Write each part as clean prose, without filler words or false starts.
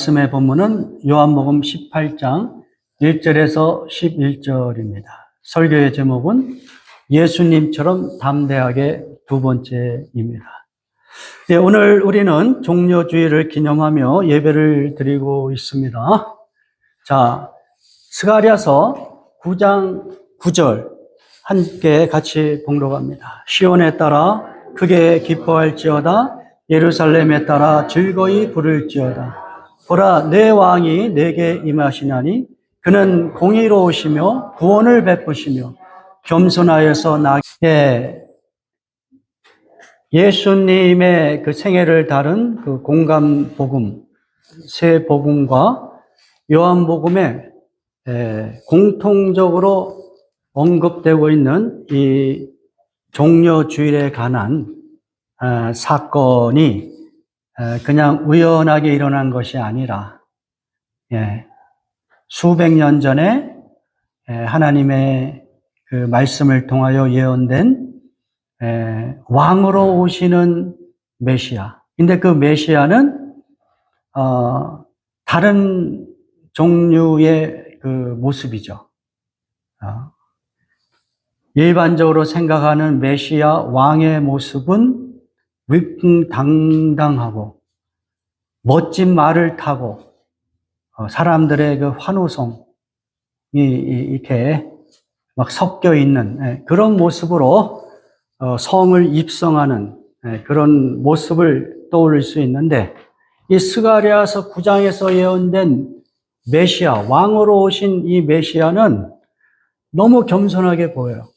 말씀의 본문은 요한복음 18장 1절에서 11절입니다. 설교의 제목은 예수님처럼 담대하게 두 번째입니다. 네, 오늘 우리는 종려주일을 기념하며 예배를 드리고 있습니다. 자, 스가랴서 9장 9절 함께 같이 봉독합니다. 시온에 따라 크게 기뻐할지어다 예루살렘에 따라 즐거이 부를지어다. 보라, 내 왕이 내게 임하시나니 그는 공의로우시며 구원을 베푸시며 겸손하여서 예수님의 그 생애를 다룬 그 공감복음, 세 복음과 요한복음에 공통적으로 언급되고 있는 이 종려주일에 관한 사건이 그냥 우연하게 일어난 것이 아니라 수백 년 전에 하나님의 그 말씀을 통하여 예언된 왕으로 오시는 메시아. 근데 그 메시아는 다른 종류의 그 모습이죠. 일반적으로 생각하는 메시아 왕의 모습은 위풍당당하고 멋진 말을 타고 사람들의 그 환호성이 이렇게 막 섞여 있는 그런 모습으로 성을 입성하는 그런 모습을 떠올릴 수 있는데, 이 스가랴서 9장에서 예언된 메시아, 왕으로 오신 이 메시아는 너무 겸손하게 보여요.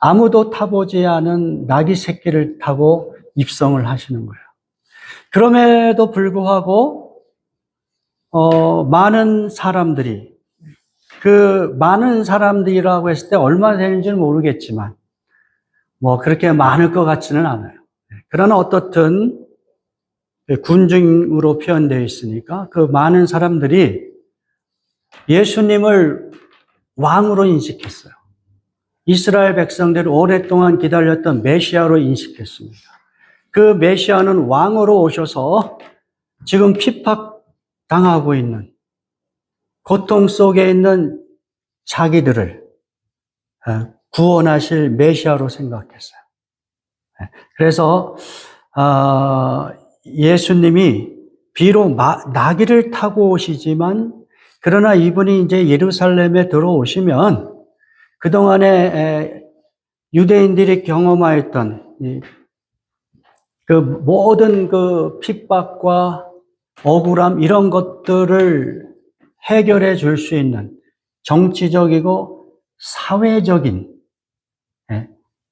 아무도 타보지 않은 나귀 새끼를 타고 입성을 하시는 거예요. 그럼에도 불구하고 많은 사람들이, 그 많은 사람들이라고 했을 때 얼마나 되는지는 모르겠지만 뭐 그렇게 많을 것 같지는 않아요. 그러나 어떻든 군중으로 표현되어 있으니까 그 많은 사람들이 예수님을 왕으로 인식했어요. 이스라엘 백성들이 오랫동안 기다렸던 메시아로 인식했습니다. 그 메시아는 왕으로 오셔서 지금 핍박당하고 있는, 고통 속에 있는 자기들을 구원하실 메시아로 생각했어요. 그래서 예수님이 비록 나귀를 타고 오시지만, 그러나 이분이 이제 예루살렘에 들어오시면 그동안에 유대인들이 경험하였던 그 모든 그 핍박과 억울함, 이런 것들을 해결해 줄 수 있는 정치적이고 사회적인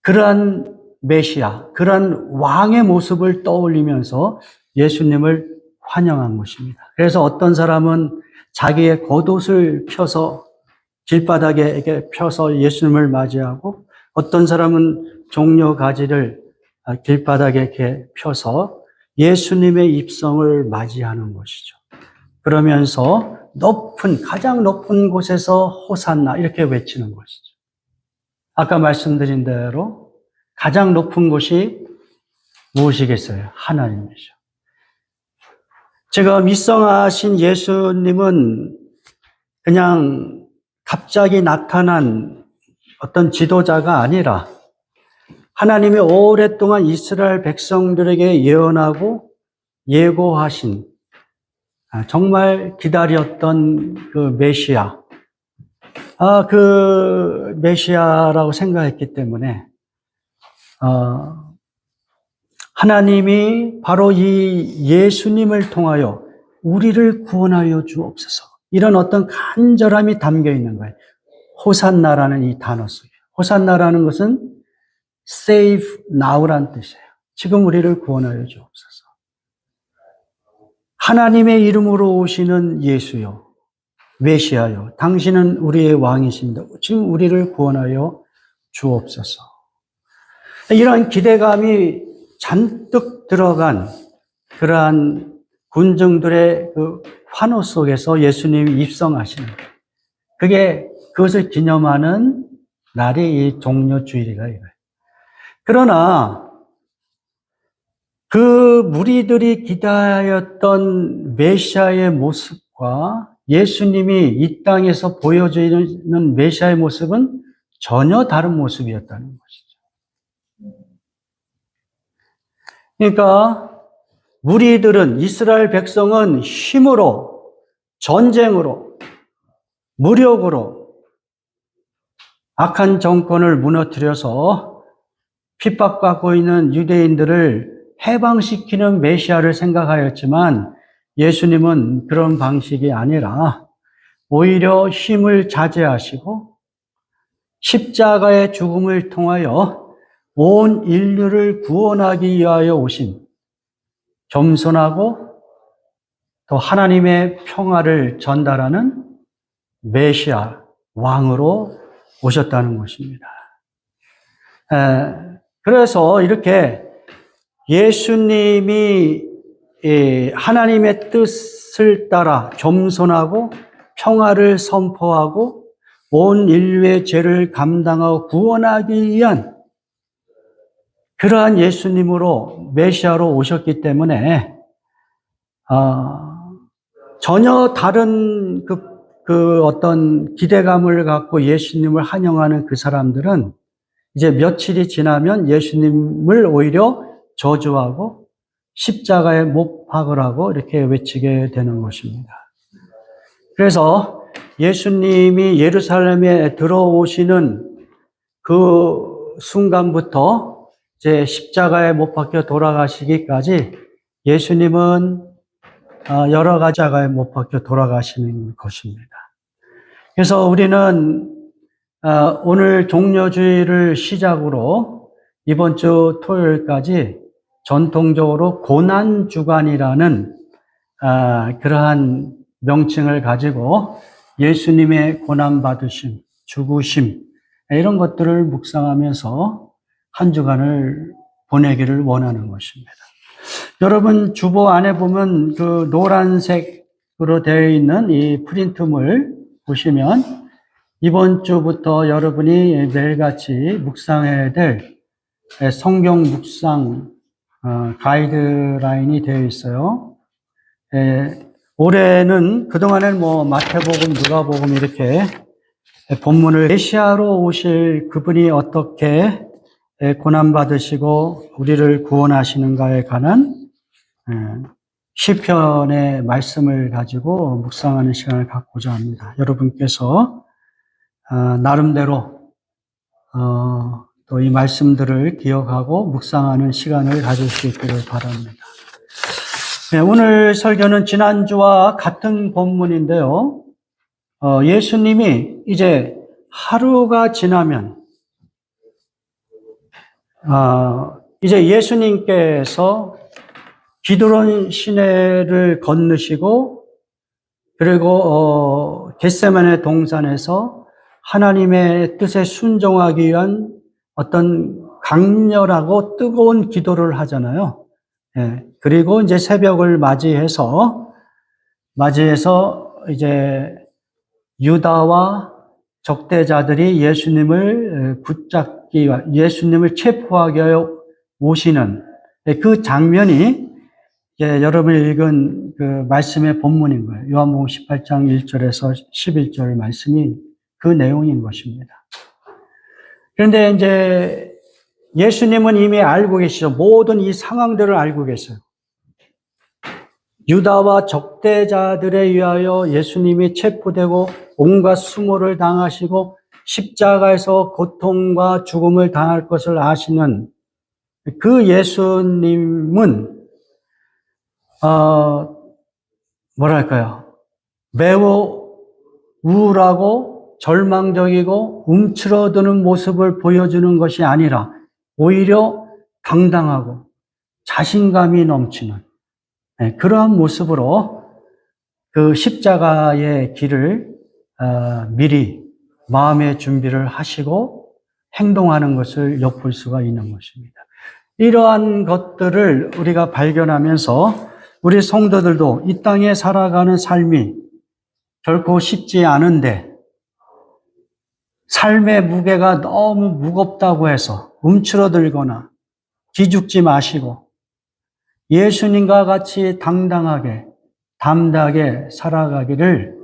그러한 메시아, 그러한 왕의 모습을 떠올리면서 예수님을 환영한 것입니다. 그래서 어떤 사람은 자기의 겉옷을 펴서 길바닥에 이렇게 펴서 예수님을 맞이하고, 어떤 사람은 종려 가지를 길바닥에 이렇게 펴서 예수님의 입성을 맞이하는 것이죠. 그러면서 가장 높은 곳에서 호산나 이렇게 외치는 것이죠. 아까 말씀드린 대로 가장 높은 곳이 무엇이겠어요? 하나님이죠. 지금 입성하신 예수님은 그냥 갑자기 나타난 어떤 지도자가 아니라 하나님이 오랫동안 이스라엘 백성들에게 예언하고 예고하신, 정말 기다렸던 그 메시아, 그 메시아라고 생각했기 때문에 하나님이 바로 이 예수님을 통하여 우리를 구원하여 주옵소서, 이런 어떤 간절함이 담겨 있는 거예요. 호산나라는 이 단어 속에. 호산나라는 것은 save now라는 뜻이에요. 지금 우리를 구원하여 주옵소서. 하나님의 이름으로 오시는 예수여, 메시아여, 당신은 우리의 왕이십니다. 지금 우리를 구원하여 주옵소서. 이런 기대감이 잔뜩 들어간 그러한 군중들의 그 환호 속에서 예수님이 입성하시는 거예요. 그것을 기념하는 날이 이 종려주일이가 이거예요. 그러나 그 무리들이 기다렸던 메시아의 모습과 예수님이 이 땅에서 보여주는 메시아의 모습은 전혀 다른 모습이었다는 것이죠. 그러니까 무리들은, 이스라엘 백성은 힘으로, 전쟁으로, 무력으로 악한 정권을 무너뜨려서 핍박받고 있는 유대인들을 해방시키는 메시아를 생각하였지만 예수님은 그런 방식이 아니라 오히려 힘을 자제하시고 십자가의 죽음을 통하여 온 인류를 구원하기 위하여 오신 겸손하고 또 하나님의 평화를 전달하는 메시아, 왕으로 오셨다는 것입니다. 그래서 이렇게 예수님이 하나님의 뜻을 따라 겸손하고 평화를 선포하고 온 인류의 죄를 감당하고 구원하기 위한 그러한 예수님으로 메시아로 오셨기 때문에 전혀 다른 그 어떤 기대감을 갖고 예수님을 환영하는 그 사람들은 이제 며칠이 지나면 예수님을 오히려 저주하고 십자가에 못 박으라고 이렇게 외치게 되는 것입니다. 그래서 예수님이 예루살렘에 들어오시는 그 순간부터 이제 십자가에 못 박혀 돌아가시기까지 예수님은 여러 가지 십자가에 못 박혀 돌아가시는 것입니다. 그래서 우리는 오늘 종려주일을 시작으로 이번 주 토요일까지 전통적으로 고난주간이라는 그러한 명칭을 가지고 예수님의 고난받으심, 죽으심 이런 것들을 묵상하면서 한 주간을 보내기를 원하는 것입니다. 여러분 주보 안에 보면 그 노란색으로 되어 있는 이 프린트물 보시면 이번 주부터 여러분이 매일같이 묵상해야 될 성경 묵상 가이드라인이 되어 있어요. 올해는 그동안에는 마태복음, 누가복음 이렇게 본문을 메시아로 오실 그분이 어떻게 고난받으시고 우리를 구원하시는가에 관한 시편의 말씀을 가지고 묵상하는 시간을 갖고자 합니다. 여러분께서 나름대로 또 이 말씀들을 기억하고 묵상하는 시간을 가질 수 있기를 바랍니다. 오늘 설교는 지난주와 같은 본문인데요. 예수님이 이제 하루가 지나면 이제 예수님께서 기드론 시내를 건너시고 그리고 겟세마네 동산에서 하나님의 뜻에 순종하기 위한 어떤 강렬하고 뜨거운 기도를 하잖아요. 그리고 이제 새벽을 맞이해서 이제 유다와 적대자들이 예수님을 붙잡기 위해 예수님을 체포하기 위하여 오시는 그 장면이 여러분이 읽은 그 말씀의 본문인 거예요. 요한복음 18장 1절에서 11절 말씀이 그 내용인 것입니다. 그런데 이제 예수님은 이미 알고 계시죠. 모든 이 상황들을 알고 계세요. 유다와 적대자들에 의하여 예수님이 체포되고 온갖 수모를 당하시고 십자가에서 고통과 죽음을 당할 것을 아시는 그 예수님은 매우 우울하고 절망적이고 움츠러드는 모습을 보여주는 것이 아니라 오히려 당당하고 자신감이 넘치는 그러한 모습으로 그 십자가의 길을 미리 마음의 준비를 하시고 행동하는 것을 엿볼 수가 있는 것입니다. 이러한 것들을 우리가 발견하면서 우리 성도들도 이 땅에 살아가는 삶이 결코 쉽지 않은데 삶의 무게가 너무 무겁다고 해서 움츠러들거나 기죽지 마시고 예수님과 같이 당당하게, 담대하게 살아가기를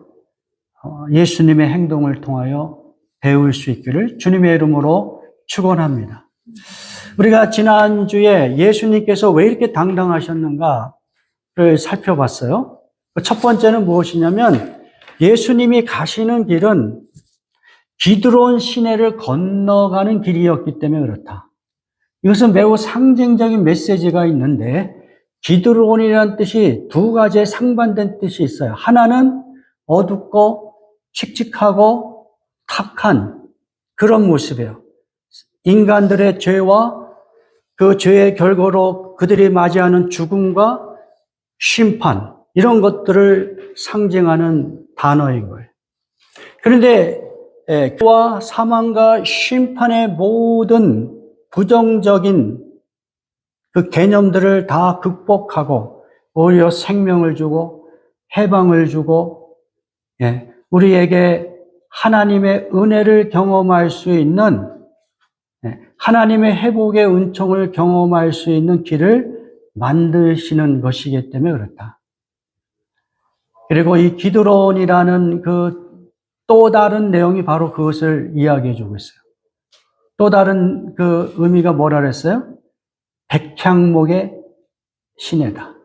예수님의 행동을 통하여 배울 수 있기를 주님의 이름으로 축원합니다. 우리가 지난주에 예수님께서 왜 이렇게 당당하셨는가를 살펴봤어요. 첫 번째는 무엇이냐면 예수님이 가시는 길은 기드론 시내를 건너가는 길이었기 때문에 그렇다. 이것은 매우 상징적인 메시지가 있는데 기드론이라는 뜻이 두 가지의 상반된 뜻이 있어요. 하나는 어둡고 칙칙하고 탁한 그런 모습이에요. 인간들의 죄와 그 죄의 결과로 그들이 맞이하는 죽음과 심판 이런 것들을 상징하는 단어인 거예요. 그런데 죄와 사망과 심판의 모든 부정적인 그 개념들을 다 극복하고 오히려 생명을 주고 해방을 주고 우리에게 하나님의 은혜를 경험할 수 있는 하나님의 회복의 은총을 경험할 수 있는 길을 만드시는 것이기 때문에 그렇다. 그리고 이 기드론이라는 그 또 다른 내용이 바로 그것을 이야기해 주고 있어요. 또 다른 그 의미가 뭐라 그랬어요? 백향목의 시내다.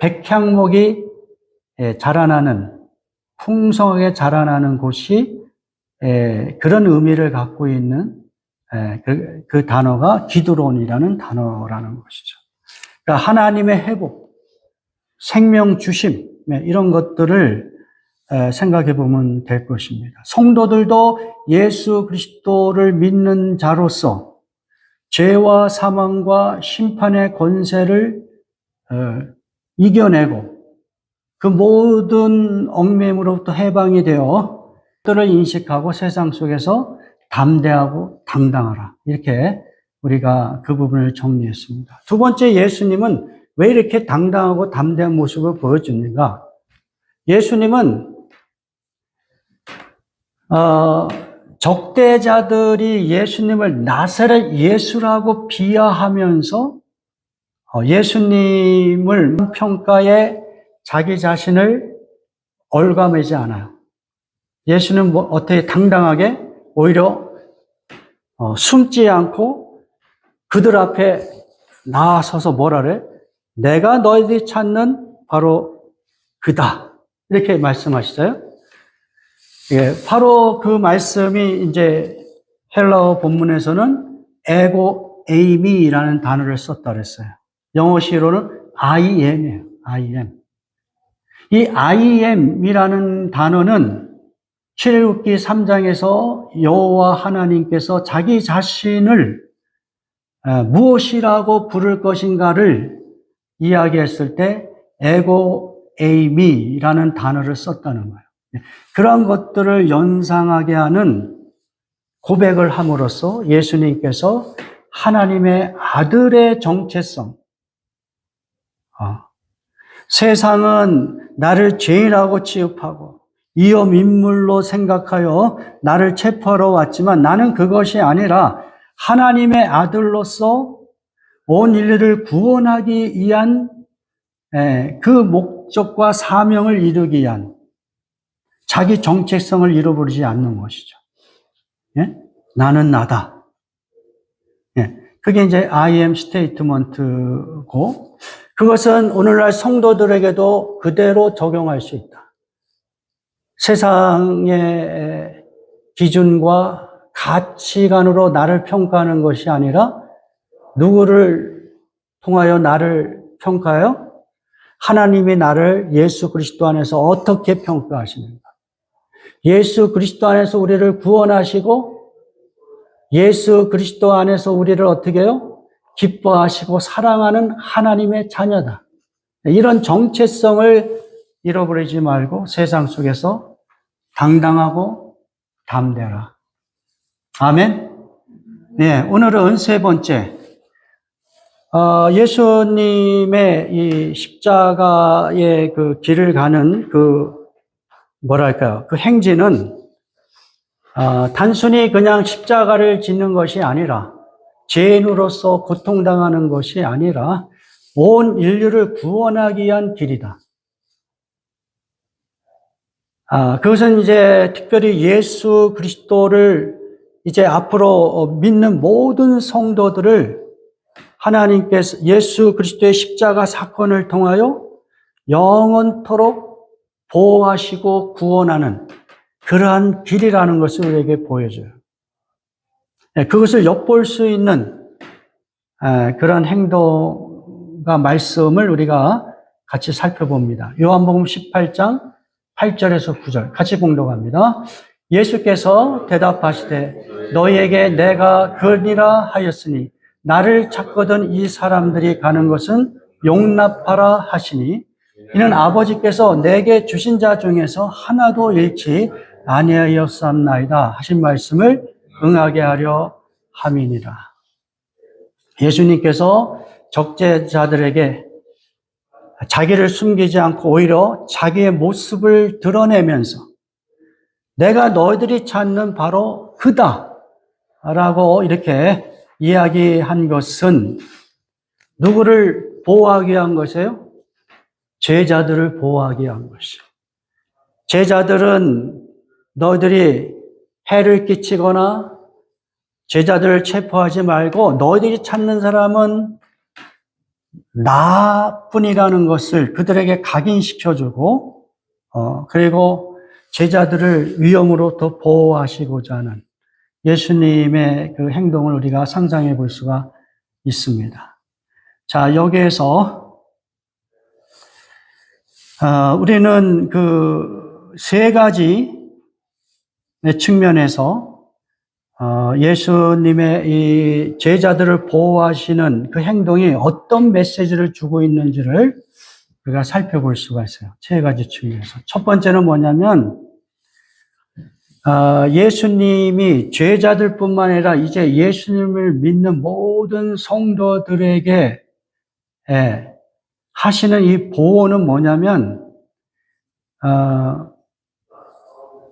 백향목이 자라나는, 풍성하게 자라나는 곳이 그런 의미를 갖고 있는 그 단어가 기드론이라는 단어라는 것이죠. 그러니까 하나님의 회복, 생명 주심, 이런 것들을 생각해 보면 될 것입니다. 성도들도 예수 그리스도를 믿는 자로서 죄와 사망과 심판의 권세를 이겨내고 그 모든 얽매임으로부터 해방이 되어 그들을 인식하고 세상 속에서 담대하고 당당하라. 이렇게 우리가 그 부분을 정리했습니다. 두 번째, 예수님은 왜 이렇게 당당하고 담대한 모습을 보여줍니까? 예수님은 적대자들이 예수님을 나사렛 예수라고 비하하면서 예수님을 평가에 자기 자신을 얽어매지 않아요. 예수는 어떻게 당당하게 오히려 숨지 않고 그들 앞에 나서서 뭐라 그래? 내가 너희들이 찾는 바로 그다. 이렇게 말씀하시죠. 예, 바로 그 말씀이 이제 헬라어 본문에서는 에고 에이미라는 단어를 썼다 그랬어요. 영어시로는 I am이에요. I am. 이 I am이라는 단어는 출애굽기 3장에서 여호와 하나님께서 자기 자신을 무엇이라고 부를 것인가를 이야기했을 때 에고 에이미라는 단어를 썼다는 거예요. 그런 것들을 연상하게 하는 고백을 함으로써 예수님께서 하나님의 아들의 정체성, 세상은 나를 죄인이라고 취급하고 위험 인물로 생각하여 나를 체포하러 왔지만 나는 그것이 아니라 하나님의 아들로서 온 인류를 구원하기 위한 그 목적과 사명을 이루기 위한 자기 정체성을 잃어버리지 않는 것이죠. 예? 나는 나다. 예. 그게 이제 I am 스테이트먼트고 그것은 오늘날 성도들에게도 그대로 적용할 수 있다. 세상의 기준과 가치관으로 나를 평가하는 것이 아니라 누구를 통하여 나를 평가해요? 하나님이 나를 예수 그리스도 안에서 어떻게 평가하시는가? 예수 그리스도 안에서 우리를 구원하시고 예수 그리스도 안에서 우리를 어떻게 해요? 기뻐하시고 사랑하는 하나님의 자녀다. 이런 정체성을 잃어버리지 말고 세상 속에서 당당하고 담대하라. 아멘. 네, 오늘은 세 번째. 예수님의 이 십자가의 그 길을 가는 그 행진은 단순히 그냥 십자가를 짓는 것이 아니라 죄인으로서 고통당하는 것이 아니라 온 인류를 구원하기 위한 길이다. 그것은 이제 특별히 예수 그리스도를 이제 앞으로 믿는 모든 성도들을 하나님께서 예수 그리스도의 십자가 사건을 통하여 영원토록 보호하시고 구원하는 그러한 길이라는 것을 우리에게 보여줘요. 그것을 엿볼 수 있는 그러한 행동과 말씀을 우리가 같이 살펴봅니다. 요한복음 18장 8절에서 9절 같이 봉독합니다. 예수께서 대답하시되 너희에게 내가 그러니라 하였으니 나를 찾거든 이 사람들이 가는 것은 용납하라 하시니 이는 아버지께서 내게 주신 자 중에서 하나도 잃지 아니하였사옵나이다 하신 말씀을 응하게 하려 함이니라. 예수님께서 적재자들에게 자기를 숨기지 않고 오히려 자기의 모습을 드러내면서 내가 너희들이 찾는 바로 그다 라고 이렇게 이야기한 것은 누구를 보호하기 위한 것이에요? 제자들을 보호하기 위한 것이에요. 제자들은 너희들이 해를 끼치거나 제자들을 체포하지 말고 너희들이 찾는 사람은 나뿐이라는 것을 그들에게 각인시켜주고 그리고 제자들을 위험으로부터 보호하시고자 하는 예수님의 그 행동을 우리가 상상해 볼 수가 있습니다. 자, 여기에서 우리는 그 세 가지 측면에서 예수님의 이 제자들을 보호하시는 그 행동이 어떤 메시지를 주고 있는지를 우리가 살펴볼 수가 있어요. 세 가지 측면에서. 첫 번째는 뭐냐면 예수님이 제자들뿐만 아니라 이제 예수님을 믿는 모든 성도들에게 하시는 이 보호는 뭐냐면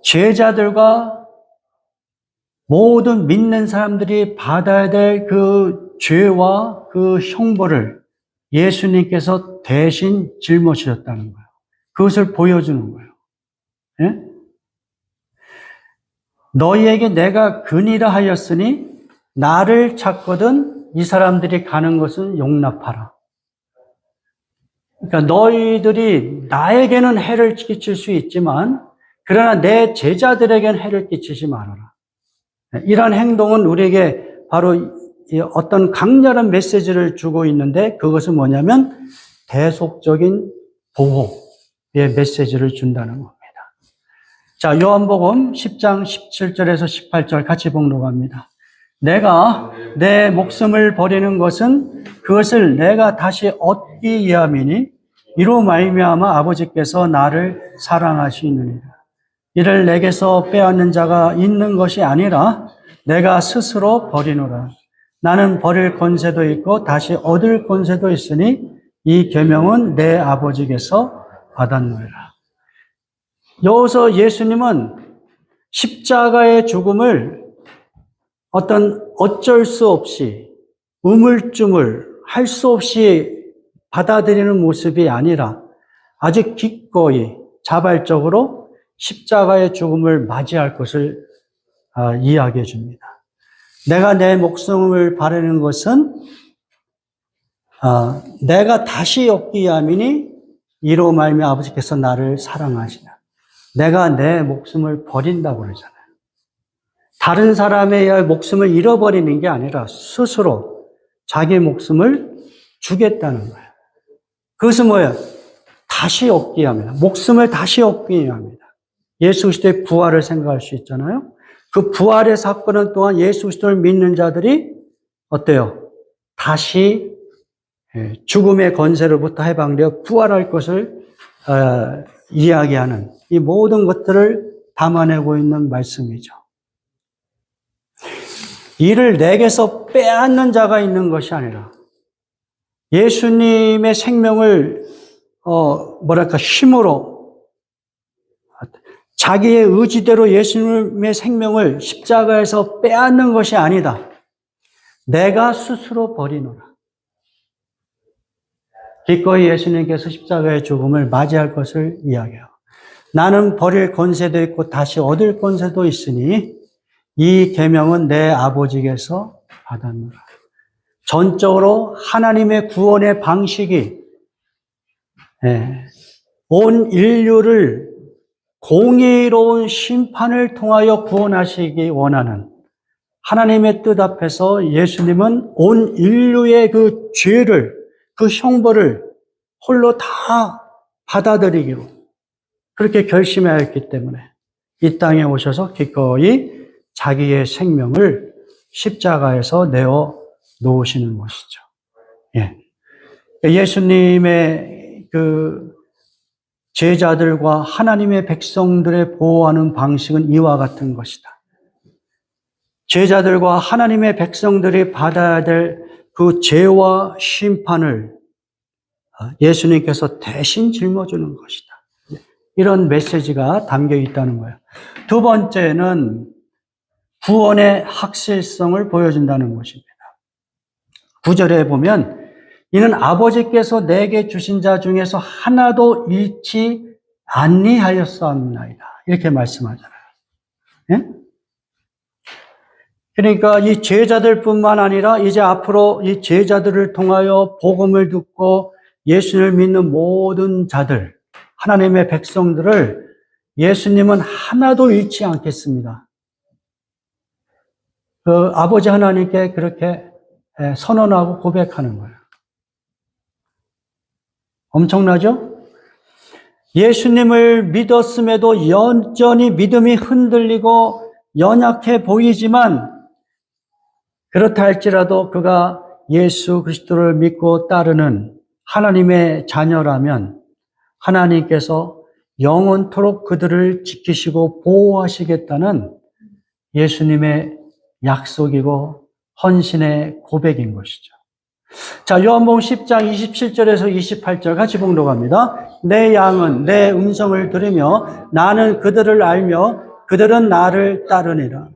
제자들과 모든 믿는 사람들이 받아야 될 그 죄와 그 형벌을 예수님께서 대신 짊어지셨다는 거예요. 그것을 보여주는 거예요. 예? 너희에게 내가 근이라 하였으니 나를 찾거든 이 사람들이 가는 것은 용납하라. 그러니까 너희들이 나에게는 해를 끼칠 수 있지만 그러나 내 제자들에게는 해를 끼치지 말아라. 이런 행동은 우리에게 바로 어떤 강렬한 메시지를 주고 있는데 그것은 뭐냐면 대속적인 보호의 메시지를 준다는 겁니다. 자, 요한복음 10장 17절에서 18절 같이 봉독합니다. 내가 내 목숨을 버리는 것은 그것을 내가 다시 얻기 위함이니 이로 말미암아 아버지께서 나를 사랑하시느니라. 이를 내게서 빼앗는 자가 있는 것이 아니라 내가 스스로 버리노라. 나는 버릴 권세도 있고 다시 얻을 권세도 있으니 이 계명은 내 아버지께서 받았노라. 여기서 예수님은 십자가의 죽음을 어쩔 수 없이 우물쭈물 할 수 없이 받아들이는 모습이 아니라 아주 기꺼이 자발적으로 십자가의 죽음을 맞이할 것을 이야기해 줍니다. 내가 내 목숨을 바르는 것은 내가 다시 얻기 위함이니 이로 말미암아 아버지께서 나를 사랑하시나. 내가 내 목숨을 버린다고 그러잖아요. 다른 사람에 의해 목숨을 잃어버리는 게 아니라 스스로 자기 목숨을 주겠다는 거예요. 그것은 뭐예요? 다시 얻기 위함이다. 목숨을 다시 얻기 위함이다. 예수 그리스도의 부활을 생각할 수 있잖아요. 그 부활의 사건은 또한 예수 그리스도를 믿는 자들이 어때요? 다시 죽음의 권세로부터 해방되어 부활할 것을 이야기하는 이 모든 것들을 담아내고 있는 말씀이죠. 이를 내게서 빼앗는 자가 있는 것이 아니라 예수님의 생명을 힘으로 자기의 의지대로 예수님의 생명을 십자가에서 빼앗는 것이 아니다. 내가 스스로 버리노라. 기꺼이 예수님께서 십자가의 죽음을 맞이할 것을 이야기해요. 나는 버릴 권세도 있고 다시 얻을 권세도 있으니 이 계명은 내 아버지께서 받았노라. 전적으로 하나님의 구원의 방식이 온 인류를 공의로운 심판을 통하여 구원하시기 원하는 하나님의 뜻 앞에서 예수님은 온 인류의 그 죄를, 그 형벌을 홀로 다 받아들이기로 그렇게 결심하였기 때문에 이 땅에 오셔서 기꺼이 자기의 생명을 십자가에서 내어 놓으시는 것이죠. 예. 예수님의 그 제자들과 하나님의 백성들의 보호하는 방식은 이와 같은 것이다. 제자들과 하나님의 백성들이 받아야 될 그 죄와 심판을 예수님께서 대신 짊어지는 것이다. 이런 메시지가 담겨 있다는 거예요. 두 번째는 구원의 확실성을 보여준다는 것입니다. 9절에 보면 이는 아버지께서 내게 주신 자 중에서 하나도 잃지 아니하였사옵나이다. 이렇게 말씀하잖아요. 예? 그러니까 이 제자들뿐만 아니라 이제 앞으로 이 제자들을 통하여 복음을 듣고 예수를 믿는 모든 자들, 하나님의 백성들을 예수님은 하나도 잃지 않겠습니다. 그 아버지 하나님께 그렇게 선언하고 고백하는 거예요. 엄청나죠? 예수님을 믿었음에도 여전히 믿음이 흔들리고 연약해 보이지만 그렇다 할지라도 그가 예수 그리스도를 믿고 따르는 하나님의 자녀라면 하나님께서 영원토록 그들을 지키시고 보호하시겠다는 예수님의 약속이고 헌신의 고백인 것이죠. 자, 요한복음 10장 27절에서 28절 같이 봉독합니다. 내 양은 내 음성을 들으며 나는 그들을 알며 그들은 나를 따르니라.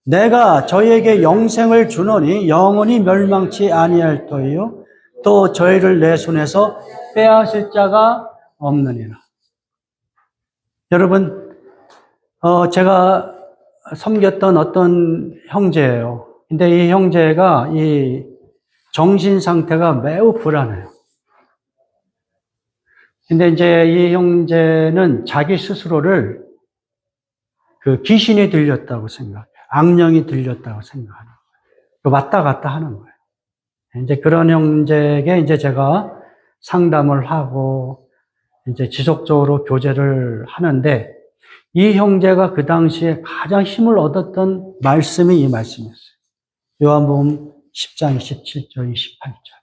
내가 저희에게 영생을 주노니 영원히 멸망치 아니할 터이요 또 저희를 내 손에서 빼앗을 자가 없느니라. 여러분, 제가 섬겼던 어떤 형제예요. 근데 이 형제가 이 정신 상태가 매우 불안해요. 근데 이제 이 형제는 자기 스스로를 그 귀신이 들렸다고 생각해요. 악령이 들렸다고 생각하는 거예요. 왔다 갔다 하는 거예요. 이제 그런 형제에게 이제 제가 상담을 하고 이제 지속적으로 교제를 하는데 이 형제가 그 당시에 가장 힘을 얻었던 말씀이 이 말씀이었어요. 요한복음 10장 27절, 28절.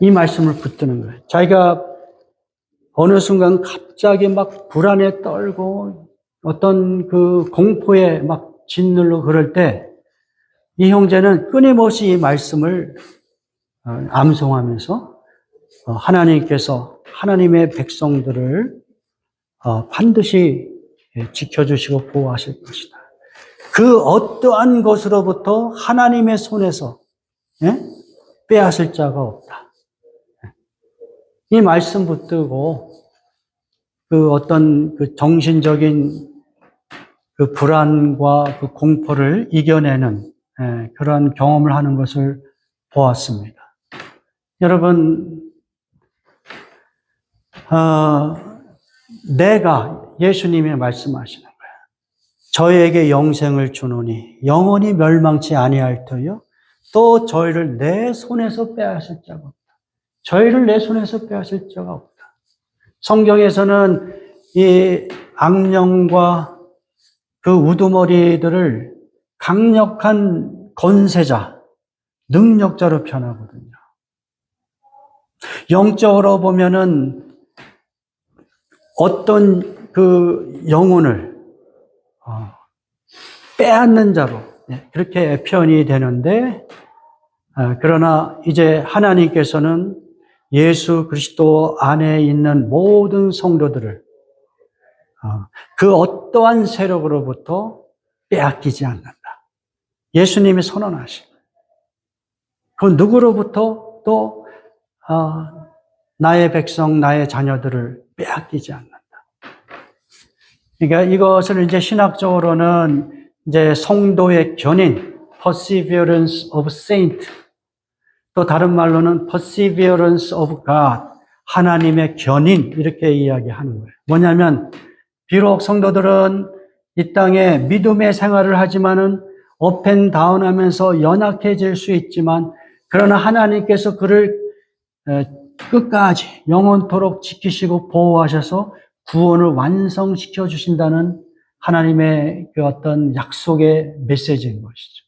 이 말씀을 붙드는 거예요. 자기가 어느 순간 갑자기 막 불안에 떨고 어떤 그 공포에 막 짓눌러 그럴 때 이 형제는 끊임없이 이 말씀을 암송하면서 하나님께서 하나님의 백성들을 반드시 지켜주시고 보호하실 것이다. 그 어떠한 것으로부터 하나님의 손에서 빼앗을 자가 없다. 이 말씀 붙들고 그 어떤 그 정신적인 그 불안과 그 공포를 이겨내는 그런 경험을 하는 것을 보았습니다. 여러분, 내가 예수님이 말씀하시는 거예요. 저희에게 영생을 주노니 영원히 멸망치 아니할 터요 또 저희를 내 손에서 빼앗을 자가 없다. 저희를 내 손에서 빼앗을 자가 없다. 성경에서는 이 악령과 그 우두머리들을 강력한 권세자, 능력자로 표현하거든요. 영적으로 보면은 어떤 그 영혼을 빼앗는 자로 그렇게 표현이 되는데 그러나 이제 하나님께서는 예수 그리스도 안에 있는 모든 성도들을 그 어떠한 세력으로부터 빼앗기지 않는다. 예수님이 선언하신 그 누구로부터 또 나의 백성, 나의 자녀들을 빼앗기지 않는다. 그러니까 이것을 이제 신학적으로는 이제 성도의 견인, perseverance of saint, 또 다른 말로는 perseverance of God, 하나님의 견인, 이렇게 이야기하는 거예요. 뭐냐면 비록 성도들은 이 땅에 믿음의 생활을 하지만은 업앤다운 하면서 연약해질 수 있지만, 그러나 하나님께서 그를 끝까지 영원토록 지키시고 보호하셔서 구원을 완성시켜 주신다는 하나님의 그 어떤 약속의 메시지인 것이죠.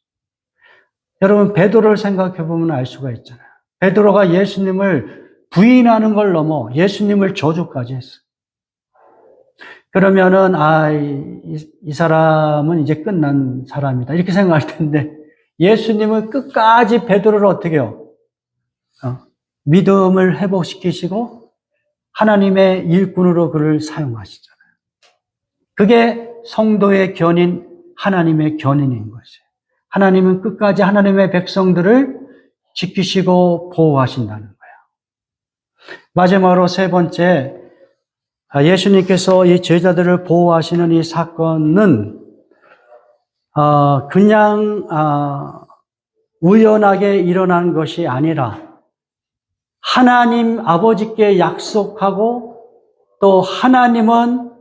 여러분, 베드로를 생각해 보면 알 수가 있잖아요. 베드로가 예수님을 부인하는 걸 넘어 예수님을 저주까지 했어요. 그러면은 이 사람은 이제 끝난 사람이다 이렇게 생각할 텐데, 예수님은 끝까지 베드로를 어떻게 해요? 믿음을 회복시키시고 하나님의 일꾼으로 그를 사용하시잖아요. 그게 성도의 견인, 하나님의 견인인 것이에요. 하나님은 끝까지 하나님의 백성들을 지키시고 보호하신다는 거예요. 마지막으로 세 번째, 예수님께서 이 제자들을 보호하시는 이 사건은 그냥 우연하게 일어난 것이 아니라 하나님 아버지께 약속하고, 또 하나님은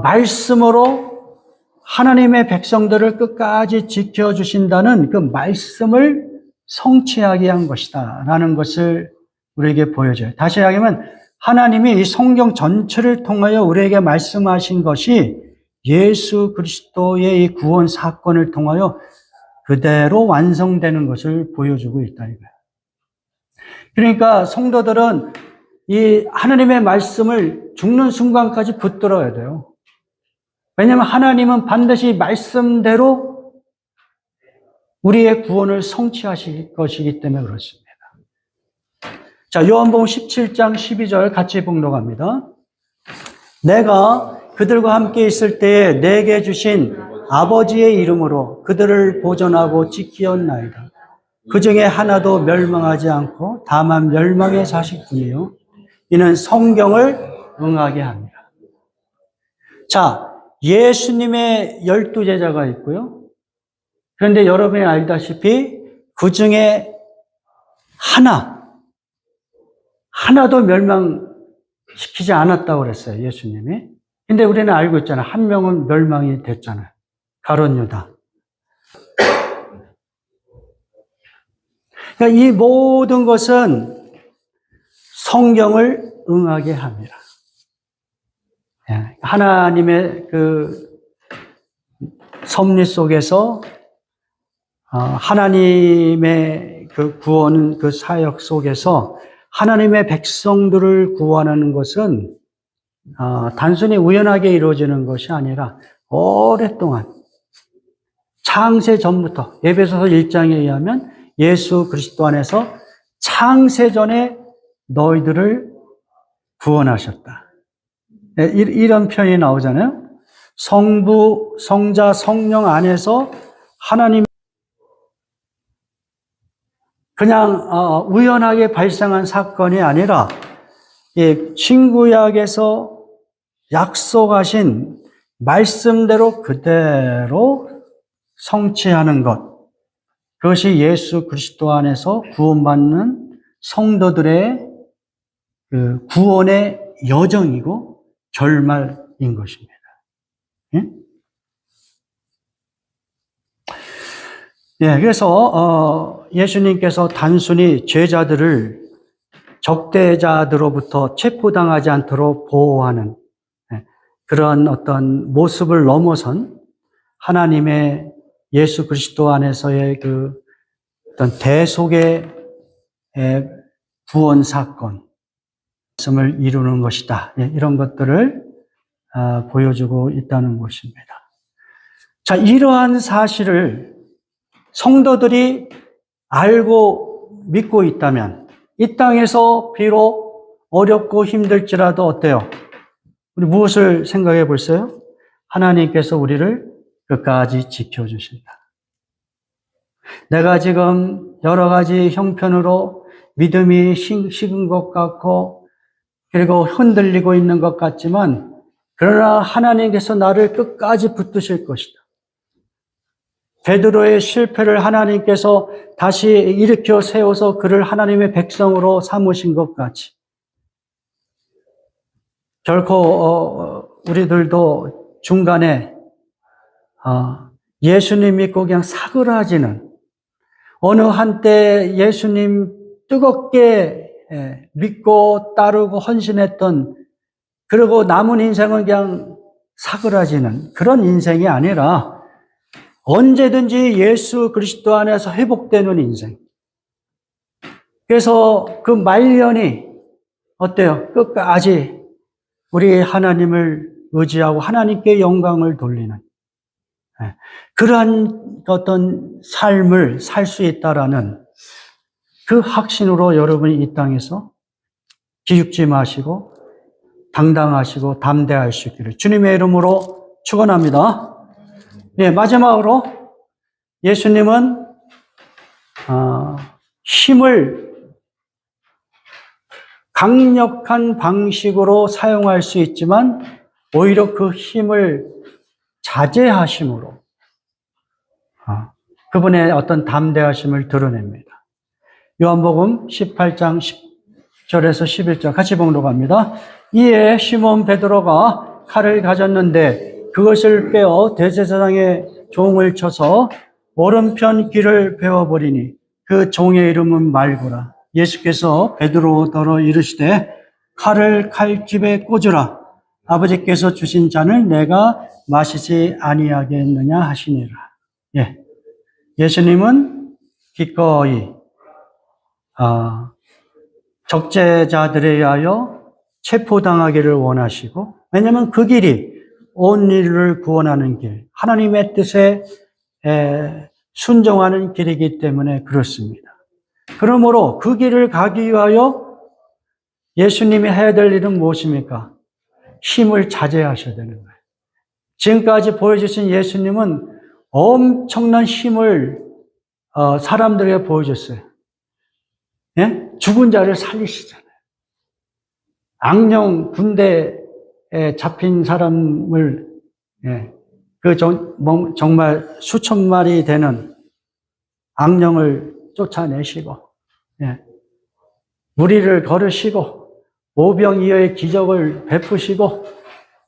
말씀으로 하나님의 백성들을 끝까지 지켜주신다는 그 말씀을 성취하게 한 것이다 라는 것을 우리에게 보여줘요. 다시 이야기하면 하나님이 이 성경 전체를 통하여 우리에게 말씀하신 것이 예수 그리스도의 이 구원 사건을 통하여 그대로 완성되는 것을 보여주고 있다 이거예요. 그러니까 성도들은 이 하나님의 말씀을 죽는 순간까지 붙들어야 돼요. 왜냐하면 하나님은 반드시 말씀대로 우리의 구원을 성취하실 것이기 때문에 그렇습니다. 자, 요한복음 17장 12절 같이 봉독합니다. 내가 그들과 함께 있을 때에 내게 주신 아버지의 이름으로 그들을 보존하고 지키었나이다. 그 중에 하나도 멸망하지 않고 다만 멸망의 자식뿐이요 이는 성경을 응하게 합니다. 자, 예수님의 12제자가 있고요. 그런데 여러분이 알다시피 그 중에 하나도 멸망시키지 않았다고 그랬어요, 예수님이. 근데 우리는 알고 있잖아요. 한 명은 멸망이 됐잖아요. 가룟 유다. 그러니까 이 모든 것은 성경을 응하게 합니다. 하나님의 그 섭리 속에서 하나님의 그 구원, 그 사역 속에서 하나님의 백성들을 구원하는 것은 단순히 우연하게 이루어지는 것이 아니라 오랫동안 창세 전부터, 에베소서 1장에 의하면 예수 그리스도 안에서 창세 전에 너희들을 구원하셨다. 이런 표현이 나오잖아요. 성부, 성자, 성령 안에서 하나님, 그냥 우연하게 발생한 사건이 아니라 신구약에서 약속하신 말씀대로 그대로 성취하는 것, 그것이 예수 그리스도 안에서 구원받는 성도들의 그 구원의 여정이고 결말인 것입니다. 그래서 예수님께서 단순히 제자들을 적대자들로부터 체포당하지 않도록 보호하는 그런 어떤 모습을 넘어선 하나님의 예수 그리스도 안에서의 그 어떤 대속의 구원 사건, 말씀을 이루는 것이다. 이런 것들을 보여주고 있다는 것입니다. 자, 이러한 사실을 성도들이 알고 믿고 있다면 이 땅에서 비록 어렵고 힘들지라도 어때요? 우리 무엇을 생각해 볼까요? 하나님께서 우리를 끝까지 지켜주신다. 내가 지금 여러 가지 형편으로 믿음이 식은 것 같고 그리고 흔들리고 있는 것 같지만 그러나 하나님께서 나를 끝까지 붙드실 것이다. 베드로의 실패를 하나님께서 다시 일으켜 세워서 그를 하나님의 백성으로 삼으신 것 같이 결코 우리들도 중간에 예수님 믿고 그냥 사그라지는 어느 한때 예수님 뜨겁게 믿고 따르고 헌신했던 그리고 남은 인생은 그냥 사그라지는 그런 인생이 아니라 언제든지 예수 그리스도 안에서 회복되는 인생. 그래서 그 말년이 어때요? 끝까지 우리 하나님을 의지하고 하나님께 영광을 돌리는 그러한 어떤 삶을 살 수 있다라는 그 확신으로 여러분이 이 땅에서 기죽지 마시고 당당하시고 담대할 수 있기를 주님의 이름으로 축원합니다. 예, 마지막으로 예수님은 힘을 강력한 방식으로 사용할 수 있지만 오히려 그 힘을 자제하심으로 그분의 어떤 담대하심을 드러냅니다. 요한복음 18장 10절에서 11절 같이 보도록 합니다. 이에 시몬 베드로가 칼을 가졌는데 그것을 빼어 대제사장의 종을 쳐서 오른편 귀를 베어버리니 그 종의 이름은 말고라. 예수께서 베드로더러 이르시되 칼을 칼집에 꽂으라. 아버지께서 주신 잔을 내가 마시지 아니하겠느냐 하시니라. 예. 예수님은 기꺼이 적재자들에 의하여 체포당하기를 원하시고 왜냐하면 그 길이 온 인류를 구원하는 길, 하나님의 뜻에 순종하는 길이기 때문에 그렇습니다. 그러므로 그 길을 가기 위하여 예수님이 해야 될 일은 무엇입니까? 힘을 자제하셔야 되는 거예요. 지금까지 보여주신 예수님은 엄청난 힘을 사람들에게 보여줬어요. 예? 죽은 자를 살리시잖아요. 악령 군대에 잡힌 사람을 정말 수천 마리 되는 악령을 쫓아내시고 무리를 걸으시고 오병이어의 기적을 베푸시고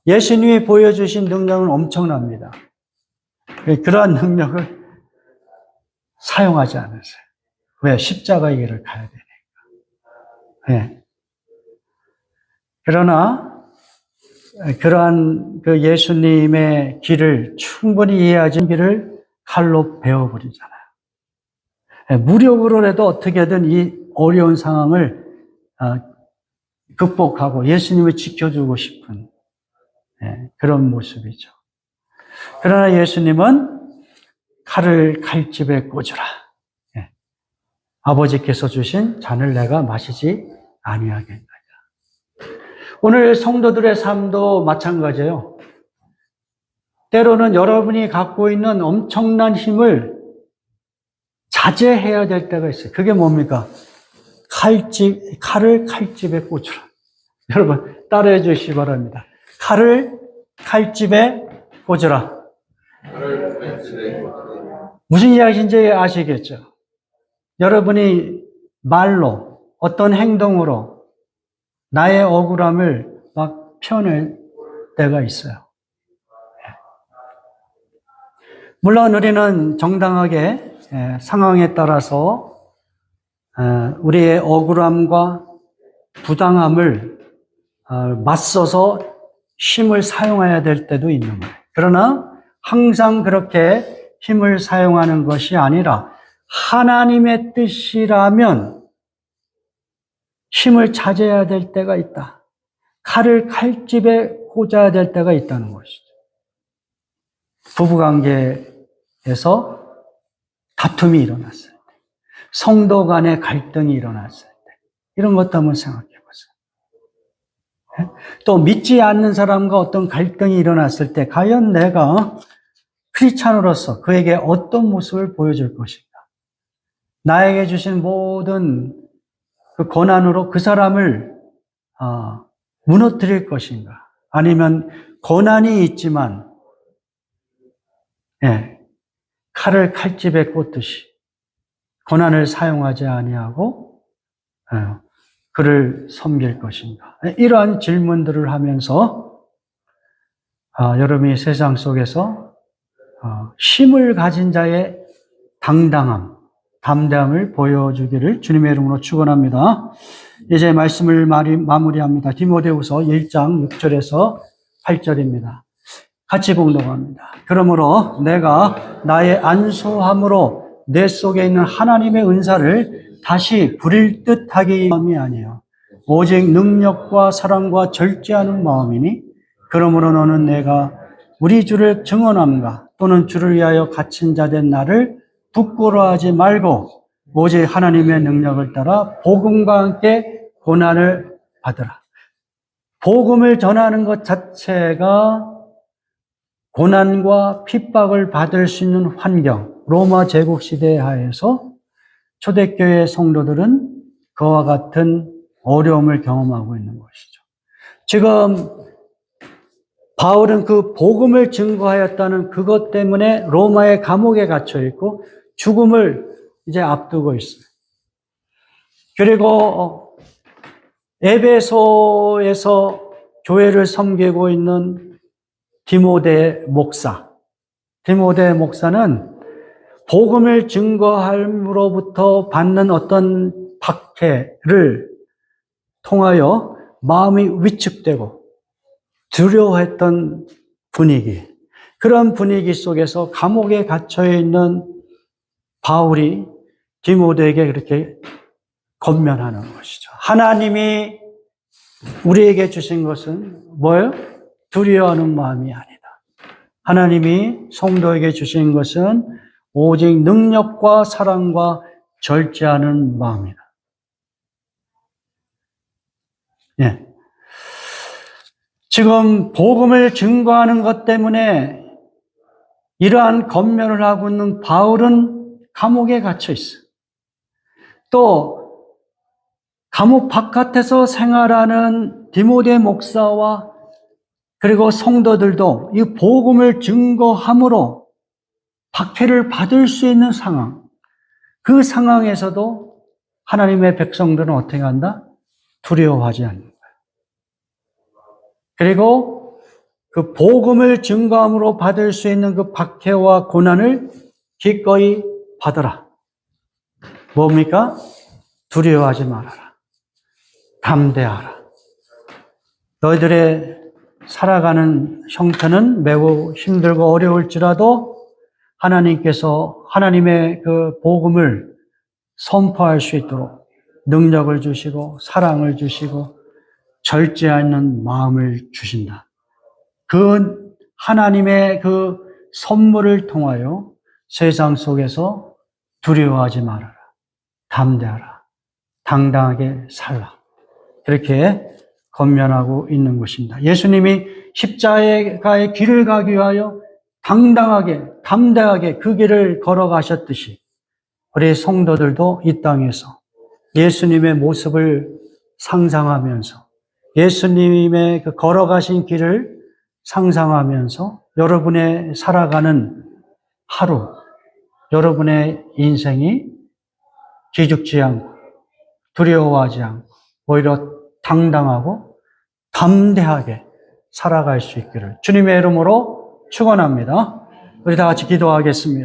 예수님이 보여주신 능력은 엄청납니다. 그러한 능력을 사용하지 않으세요. 왜? 십자가의 길을 가야 되니까. 그러나 그러한 그 예수님의 길을 충분히 이해하지 길을 칼로 베어버리잖아요. 무력으로라도 어떻게든 이 어려운 상황을 극복하고 예수님을 지켜주고 싶은 그런 모습이죠. 그러나 예수님은 칼을 칼집에 꽂으라. 아버지께서 주신 잔을 내가 마시지 아니하겠느냐. 오늘 성도들의 삶도 마찬가지예요. 때로는 여러분이 갖고 있는 엄청난 힘을 자제해야 될 때가 있어요. 그게 뭡니까? 칼을 칼집에 꽂으라. 여러분 따라해 주시기 바랍니다. 칼을 칼집에 꽂으라. 무슨 이야기인지 아시겠죠? 여러분이 말로 어떤 행동으로 나의 억울함을 막 표현할 때가 있어요. 물론 우리는 정당하게 상황에 따라서 우리의 억울함과 부당함을 맞서서 힘을 사용해야 될 때도 있는 거예요. 그러나 항상 그렇게 힘을 사용하는 것이 아니라 하나님의 뜻이라면 힘을 자제해야 될 때가 있다. 칼을 칼집에 꽂아야 될 때가 있다는 것이죠. 부부관계에서 다툼이 일어났을 때, 성도 간의 갈등이 일어났을 때, 이런 것도 한번 생각해 보세요. 또 믿지 않는 사람과 어떤 갈등이 일어났을 때 과연 내가 크리스찬으로서 그에게 어떤 모습을 보여줄 것인가? 나에게 주신 모든 그 고난으로 그 사람을 무너뜨릴 것인가? 아니면 고난이 있지만 칼을 칼집에 꽂듯이 고난을 사용하지 아니하고 그를 섬길 것인가? 이러한 질문들을 하면서 여러분이 세상 속에서 힘을 가진 자의 당당함, 담대함을 보여주기를 주님의 이름으로 축원합니다. 이제 말씀을 마무리합니다. 디모데후서 1장 6절에서 8절입니다. 같이 공독합니다. 그러므로 내가 나의 안수함으로 내 속에 있는 하나님의 은사를 다시 부릴 듯하기 마음이 아니에요. 오직 능력과 사랑과 절제하는 마음이니 그러므로 너는 내가 우리 주를 증언함과 또는 주를 위하여 갇힌 자 된 나를 부끄러워하지 말고 오직 하나님의 능력을 따라 복음과 함께 고난을 받으라. 복음을 전하는 것 자체가 고난과 핍박을 받을 수 있는 환경, 로마 제국 시대 하에서 초대교회 성도들은 그와 같은 어려움을 경험하고 있는 것이죠. 지금 바울은 그 복음을 증거하였다는 그것 때문에 로마의 감옥에 갇혀 있고 죽음을 이제 앞두고 있어요. 그리고 에베소에서 교회를 섬기고 있는 디모데 목사는 복음을 증거함으로부터 받는 어떤 박해를 통하여 마음이 위축되고 두려워했던 분위기, 그런 분위기 속에서 감옥에 갇혀 있는 바울이 디모데에게 그렇게 권면하는 것이죠. 하나님이 우리에게 주신 것은 뭐예요? 두려워하는 마음이 아니다. 하나님이 성도에게 주신 것은 오직 능력과 사랑과 절제하는 마음이다. 지금 복음을 증거하는 것 때문에 이러한 권면을 하고 있는 바울은 감옥에 갇혀 있어요. 또 감옥 바깥에서 생활하는 디모데 목사와 그리고 성도들도 이 복음을 증거함으로 박해를 받을 수 있는 상황, 그 상황에서도 하나님의 백성들은 어떻게 한다? 두려워하지 않는 거예요. 그리고 그 복음을 증거함으로 받을 수 있는 그 박해와 고난을 기꺼이 받아라. 뭡니까? 두려워하지 말아라. 담대하라. 너희들의 살아가는 형편은 매우 힘들고 어려울지라도 하나님께서 하나님의 그 복음을 선포할 수 있도록 능력을 주시고 사랑을 주시고 절제하는 마음을 주신다. 그 하나님의 그 선물을 통하여 세상 속에서 두려워하지 말아라. 담대하라. 당당하게 살라. 그렇게 권면하고 있는 것입니다. 예수님이 십자가의 길을 가기 위하여 당당하게, 담대하게 그 길을 걸어가셨듯이 우리 성도들도 이 땅에서 예수님의 모습을 상상하면서 예수님의 그 걸어가신 길을 상상하면서 여러분의 살아가는 하루, 여러분의 인생이 기죽지 않고 두려워하지 않고 오히려 당당하고 담대하게 살아갈 수 있기를 주님의 이름으로 축원합니다. 우리 다 같이 기도하겠습니다.